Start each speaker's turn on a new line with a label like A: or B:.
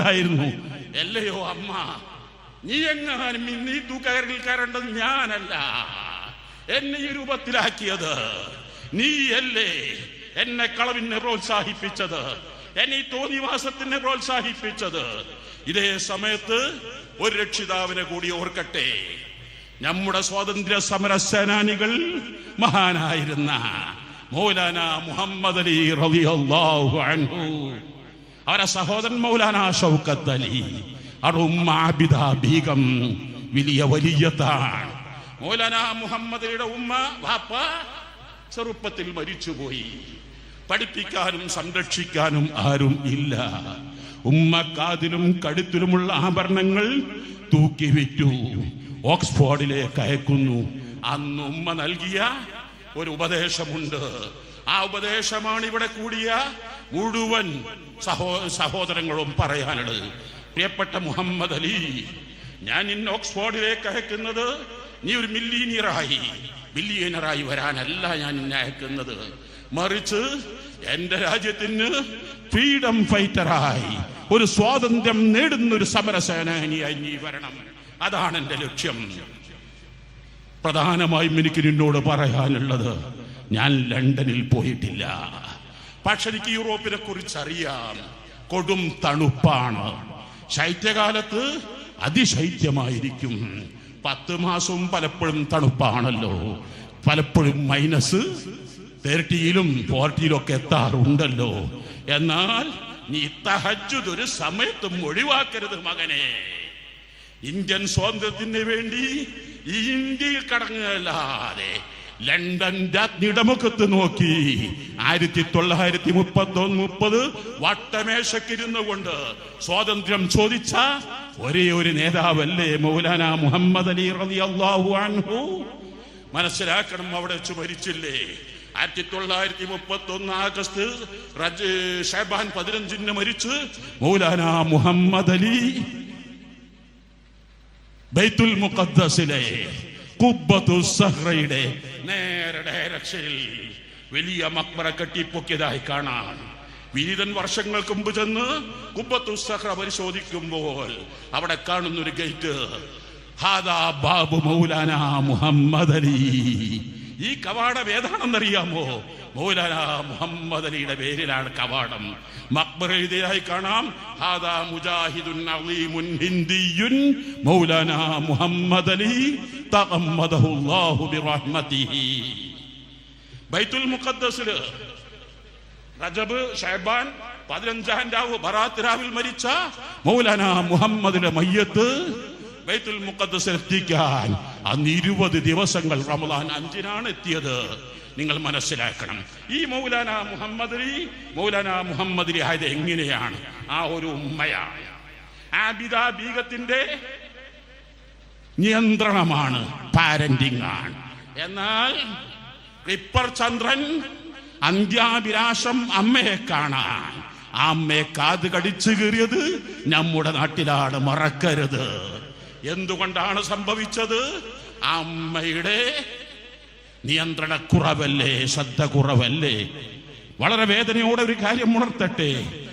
A: പറയുമായിരുന്നു, അല്ലയോ അമ്മ, നീ എങ്ങാനും നീ തൂക്കയറിൽ കയറേണ്ടത് ഞാനല്ല, എന്നെ ഈ രൂപത്തിലാക്കിയത് നീയല്ലേ, എന്നെ കളവിനെ പ്രോത്സാഹിപ്പിച്ചത്, എന്നെ ഈ തോന്നിവാസത്തിനെ പ്രോത്സാഹിപ്പിച്ചത്. ഇതേ സമയത്ത് ഒരു രക്ഷിതാവിനെ കൂടി ഓർക്കട്ടെ. നമ്മുടെ സ്വാതന്ത്ര്യ സമര സേനാനികൾ മഹാനായിരുന്ന മൗലാന മുഹമ്മദ് അലി റളിയല്ലാഹു അൻഹു, അവരെ സഹോദരൻ മൗലാന ഷൗക്കത്ത് അലി, അവരുടെ ഉമ്മ ആബിദ ബീഗം വലിയ വലിയതാണ്. മൗലാന മുഹമ്മദ് അലിയുടെ ഉമ്മ വാപ്പ ചെറുപ്പത്തിൽ മരിച്ചുപോയി. പഠിപ്പിക്കാനും സംരക്ഷിക്കാനും ആരും ഇല്ല. ഉമ്മ കാതിലും കഴുത്തിലുമുള്ള ആഭരണങ്ങൾ തൂക്കി വിറ്റു ഓക്സ്ഫോർഡിലേക്ക് അയക്കുന്നു. അന്ന് ഉമ്മ നൽകിയ ഒരു ഉപദേശമുണ്ട്. ആ ഉപദേശമാണ് ഇവിടെ കൂടിയ മുഴുവൻ സഹോദരങ്ങളും പറയാനുള്ളത്. പ്രിയപ്പെട്ട മുഹമ്മദ് അലി, ഞാൻ ഇന്ന് ഓക്സ്ഫോർഡിലേക്ക് അയക്കുന്നത് നീ ഒരു ബില്ലിയനറായി വരാനല്ല ഞാൻ ഇന്നെ അയക്കുന്നത്, മറിച്ച് എന്റെ രാജ്യത്തിന് ഫ്രീഡം ഫൈറ്ററായി, ഒരു സ്വാതന്ത്ര്യം നേടുന്ന ഒരു സമരസേനാനിയായി നീ വരണം. അതാണ് എന്റെ ലക്ഷ്യം. പ്രധാനമായും എനിക്ക് നിന്നോട് പറയാനുള്ളത്, ഞാൻ ലണ്ടനിൽ പോയിട്ടില്ല, പക്ഷെ എനിക്ക് യൂറോപ്പിനെ കുറിച്ച് അറിയാം. കൊടും തണുപ്പാണ്. ശൈത്യകാലത്ത് അതിശൈത്യമായിരിക്കും. 10 മാസവും പലപ്പോഴും തണുപ്പാണല്ലോ. പലപ്പോഴും -30ലും 40ലും ഒക്കെ എത്താറുണ്ടല്ലോ. എന്നാൽ നീ തഹജ്ജുദ് ഒരു സമയത്തും ഒഴിവാക്കരുത് മകനെ. ഇന്ത്യൻ സ്വാതന്ത്ര്യത്തിന് വേണ്ടി ഇന്ത്യയിൽ കടങ്ങല്ലാതെ ലണ്ടൻ രാജ്ഞിയുടെ മുഖത്ത് നോക്കി 1930 വട്ടമേശക്കിരുന്നു കൊണ്ട് സ്വാതന്ത്ര്യം ചോദിച്ച ഒരേ ഒരു നേതാവല്ലേ മൗലാന മുഹമ്മദ് അലി റളിയല്ലാഹു അൻഹു. മനസ്സിലാക്കണം, അവിടെ വെച്ച് മരിച്ചില്ലേ. 1931 ആഗസ്റ്റ് ഷഅബാൻ 15 മരിച്ച് മൗലാന മുഹമ്മദ് അലി ബൈത്തുൽ മുഖദ്ദസിലെ ഖുബ്ബത്തുസ് സഹ്റയുടെ നേരെ ഡയറക്ഷനിൽ വലിയ മക്ബറ കെട്ടിപ്പൊക്കിയതായി കാണാം. വിവിധൻ വർഷങ്ങൾക്ക് മുമ്പ് ചെന്ന് ഖുബ്ബത്തുസ് സഹ്റ പരിശോധിക്കുമ്പോൾ അവിടെ കാണുന്നൊരു ഗേറ്റ്, ഹാദാ ബാബു മൗലാന മുഹമ്മദ് അലി. ഈ കവാടം ഏതാണെന്നറിയാമോ? മൗലാന മുഹമ്മദ് അലിയുടെ പേരിലാണ് കവാടം. മക്ബറ എഴുതിയതായി കാണാം, ഹാദാ മുജാഹിദുൻ അളീമുൻ ഹിന്ദിയുൻ മൗലാന മുഹമ്മദ് അലി തഗമ്മദഹുല്ലാഹു ബിറഹ്മതിഹി. ബൈത്തുൽ മുഖദ്ദസിൽ റജബ് ഷഅബാൻ 15 രാവ് ബറാത്ത് രാവിൽ മരിച്ച മൗലാന മുഹമ്മദിന്റെ മയ്യത്ത് ബൈത്തുൽ മുഖദ്ദസിൽ എത്തിക്കാൻ അന്ന് 20 ദിവസങ്ങൾ, റമദാൻ 5-നാണ് എത്തിയത്. നിങ്ങൾ മനസ്സിലാക്കണം, ഈ മൗലാന മുഹമ്മദ് അലി ആയത് എങ്ങനെയാണ്? ആ ഒരു ഉമ്മയാണ്, ആബിദ ബീഗത്തിന്റെ നിയന്ത്രണമാണ്, പാരന്റിംഗ് ആണ്. എന്നാൽ ക്ലിപ്പർ ചന്ദ്രൻ അന്ത്യാഭിലാഷം അമ്മയെ കാണാൻ, ആ അമ്മയെ കാത് കടിച്ചു കീറിയത് നമ്മുടെ നാട്ടിലാണ്, മറക്കരുത്. എന്തുകൊണ്ടാണ് സംഭവിച്ചത്? അമ്മയുടെ നിയന്ത്രണക്കുറവല്ലേ, ശ്രദ്ധ കുറവല്ലേ? വളരെ വേദനയോടെ ഒരു കാര്യം ഉണർത്തട്ടെ.